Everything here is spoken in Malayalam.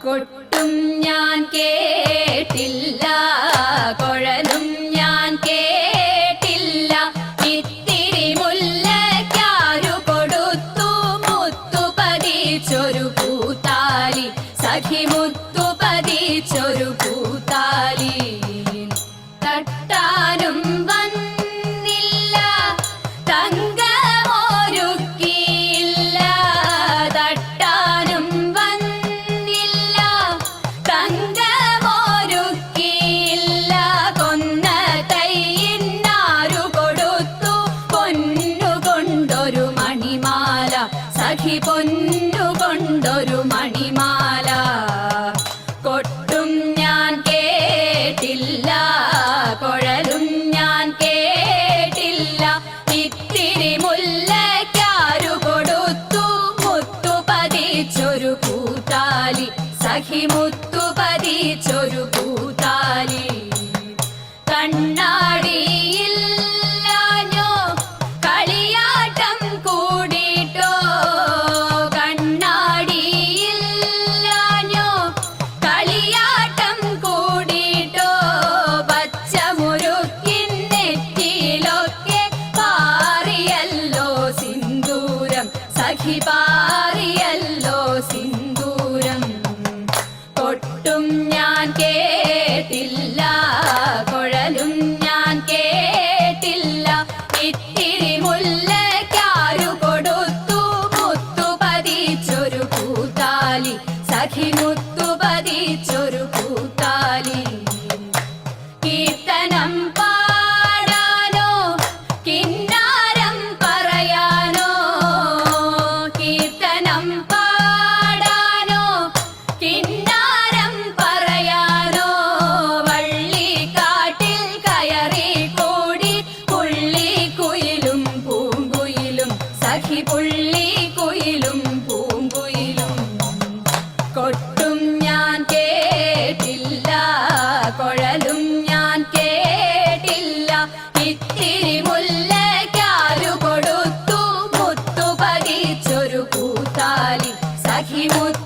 കൊട്ടും ഞാൻ കേട്ടില്ല, കുഴലും ഞാൻ കേട്ടില്ല. ഇത്തിരി മുല്ലയ്ക്കാരു കൊടുത്തു മുത്തു പതിച്ചൊരു പൂത്താലി, സഖി മുത്തു പതിച്ചൊരു പൂത്താലി. തട്ടാനും വന്നില്ല, തങ്കമൊരുക്കിയില്ല. തട്ടാനും വന്നില്ല, തങ്കമൊരുക്കിയില്ല. കൊന്ന തൈയിന്നാരു കൊടുത്തു പൊന്നുകൊണ്ടൊരു മണിമാല, സഖി പൊന്നുകൊണ്ടൊരു മണിമാല. കൊട്ടും ഞാൻ കേട്ടില്ല, കുഴലും ഞാൻ കേട്ടില്ല. ഇത്തിരി മുല്ലയ്ക്കാരു കൊടുത്തു മുത്തു പതിച്ചൊരു പൂത്താലി, സഖി മുത്തു പതിച്ചൊരു പൂത്താലി. കണ്ണാടിയില്ലാഞ്ഞോ കളിയാട്ടം കൂടിട്ടോ, കണ്ണാടിയില്ലാഞ്ഞോ കളിയാട്ടം കൂടിട്ടോ. പച്ചമുരുക്കിൻ നെറ്റിയിലൊക്കെ പാറിയല്ലോ സിന്ദൂരം, സഖി പാറിയല്ലോ സിന്ദൂരം. കൊട്ടും ഞാൻ കേട്ടില്ല, കുഴലും ഞാൻ കേട്ടില്ല. ഇത്തിരി മുല്ലയ്ക്കാരു കൊടുത്തു മുത്തു പതിച്ചൊരു പൂത്താലി, സഖി മുത്തു പതിച്ചൊരു പൂത്താലി. കീർത്തനം പാടാനോ കിന്നാരം പറയാനോ, കീർത്തനം പാടാനോ കിന്നാരം പറയാനോ. വള്ളിക്കാട്ടിൽ കയറി കൂടി പുള്ളിക്കുയിലും പൂങ്കുയിലും, സഖി പുള്ളിക്കുയിലും പൂങ്കുയിലും. കൊട്ടും ഞാൻ കേട്ടില്ല, കുഴലും ഞാൻ കേട്ടില്ല. ഇത്തിരി മുല്ലയ്ക്കാരു കൊടുത്തു മുത്തു പതിച്ചൊരു പൂത്താലി, സഖി മുത്തു